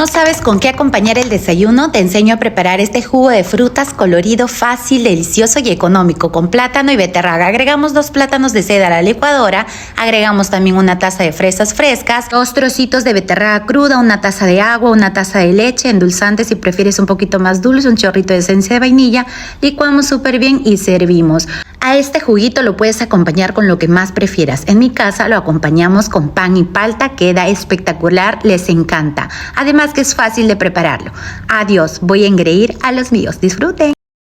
¿No sabes con qué acompañar el desayuno? Te enseño a preparar este jugo de frutas colorido, fácil, delicioso y económico, con plátano y beterraga. Agregamos 2 plátanos de cera a la licuadora, agregamos también una taza de fresas frescas, 2 trocitos de beterraga cruda, una taza de agua, una taza de leche, endulzante si prefieres un poquito más dulce, un chorrito de esencia de vainilla, licuamos súper bien y servimos. A este juguito lo puedes acompañar con lo que más prefieras. En mi casa lo acompañamos con pan y palta, queda espectacular, les encanta. Además que es fácil de prepararlo. Adiós, voy a engreír a los míos. Disfruten.